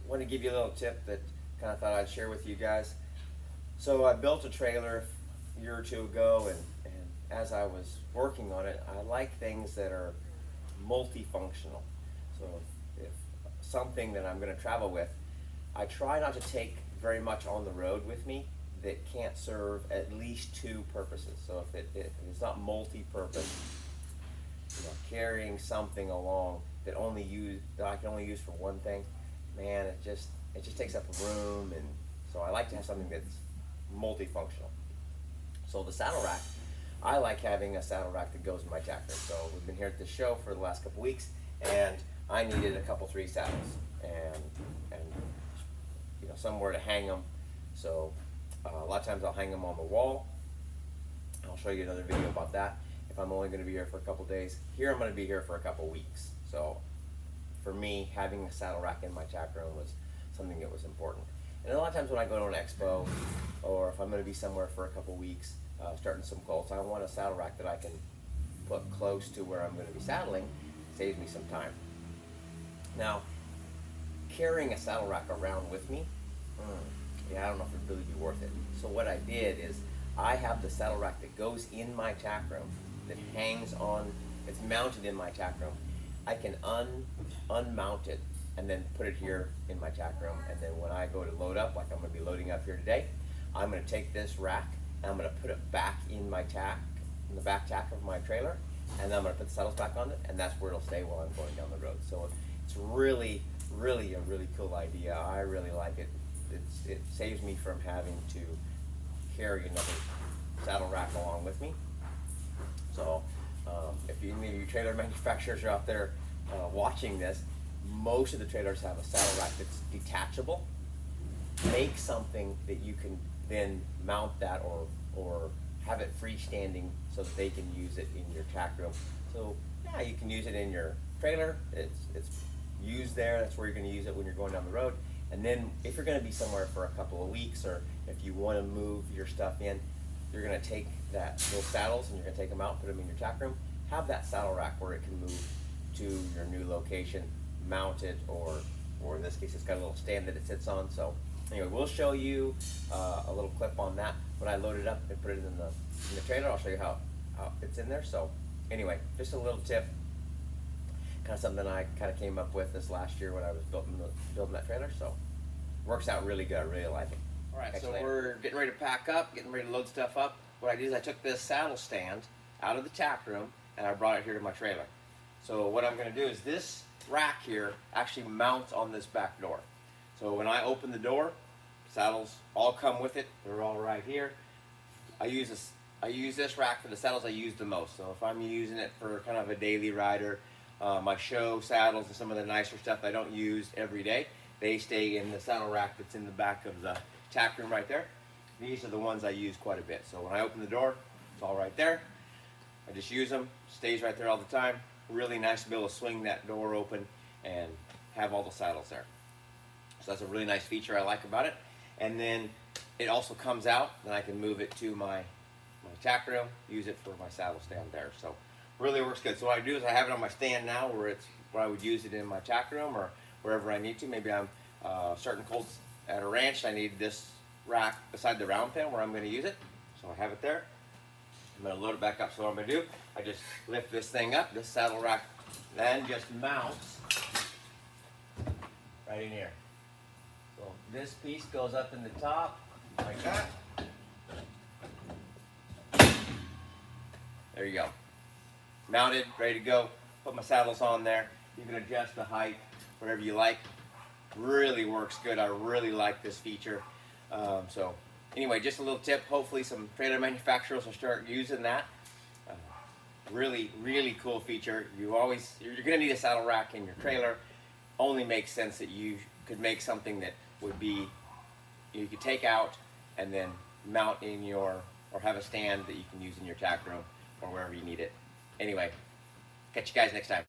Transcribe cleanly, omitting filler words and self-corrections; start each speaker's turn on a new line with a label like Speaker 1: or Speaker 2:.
Speaker 1: want to give you a little tip that kind of thought I'd share with you guys. So I built a trailer a year or two ago, and as I was working on it, I like things that are multifunctional. So if something that I'm going to travel with, I try not to take very much on the road with me that can't serve at least two purposes. So if it's not multi-purpose, carrying something along that I can only use for one thing, man, it just takes up room, and so I like to have something that's multifunctional. So the saddle rack, I like having a saddle rack that goes in my tack room. So we've been here at this show for the last couple weeks, and I needed three saddles and somewhere to hang them. So a lot of times I'll hang them on the wall. I'll show you another video about that if I'm only going to be here for a couple days. Here I'm going to be here for a couple weeks. So for me, having a saddle rack in my tack room was something that was important. And a lot of times when I go to an expo, or if I'm going to be somewhere for a couple weeks, starting some colts, I want a saddle rack that I can put close to where I'm going to be saddling. Saves me some time. Now, carrying a saddle rack around with me, I don't know if it'd really be worth it. So what I did is I have the saddle rack that goes in my tack room, that hangs on, it's mounted in my tack room. I can unmount it and then put it here in my tack room, and then when I go to load up, like I'm going to be loading up here today, I'm going to take this rack and I'm going to put it back in my tack, in the back tack of my trailer, and then I'm going to put the saddles back on it, and that's where it'll stay while I'm going down the road. So it's really a really cool idea. I really like it. It saves me from having to carry another saddle rack along with me. So if any of you trailer manufacturers are out there watching this, most of the trailers have a saddle rack that's detachable. Make something that you can then mount that or have it freestanding so that they can use it in your tack room. So yeah, you can use it in your trailer. It's used there. That's where you're going to use it when you're going down the road. And then if you're going to be somewhere for a couple of weeks, or if you want to move your stuff in, you're going to take those saddles and you're going to take them out, put them in your tack room. Have that saddle rack where it can move to your new location, mount it, or in this case, it's got a little stand that it sits on. So anyway, we'll show you a little clip on that when I load it up and put it in the trailer. I'll show you how it fits in there. So anyway, just a little tip. Kind of something I kind of came up with this last year when I was building that trailer. So works out really good. I really like it. All right, so we're getting ready to pack up, getting ready to load stuff up. What I did is I took this saddle stand out of the tack room and I brought it here to my trailer. So what I'm going to do is this rack here actually mounts on this back door. So when I open the door, saddles all come with it. They're all right here. I use this rack for the saddles I use the most. So if I'm using it for kind of a daily rider, my show saddles and some of the nicer stuff I don't use every day, they stay in the saddle rack that's in the back of the tack room right there. These are the ones I use quite a bit. So when I open the door, it's all right there. I just use them, stays right there all the time. Really nice to be able to swing that door open and have all the saddles there. So that's a really nice feature I like about it. And then it also comes out, and I can move it to my tack room, use it for my saddle stand there. So really works good. So what I do is I have it on my stand now where I would use it in my tack room or wherever I need to. Maybe I'm starting colts at a ranch. I need this rack beside the round pen where I'm going to use it. So I have it there. I'm going to load it back up. So what I'm going to do, I just lift this thing up. This saddle rack then just mounts right in here. So this piece goes up in the top like that. There you go. Mounted, ready to go. Put my saddles on there. You can adjust the height, whatever you like. Really works good. I really like this feature. So anyway, just a little tip. Hopefully some trailer manufacturers will start using that. Really cool feature. You're going to need a saddle rack in your trailer. Only makes sense that you could make something that would be, you could take out and then mount in your, or have a stand that you can use in your tack room or wherever you need it. Anyway, catch you guys next time.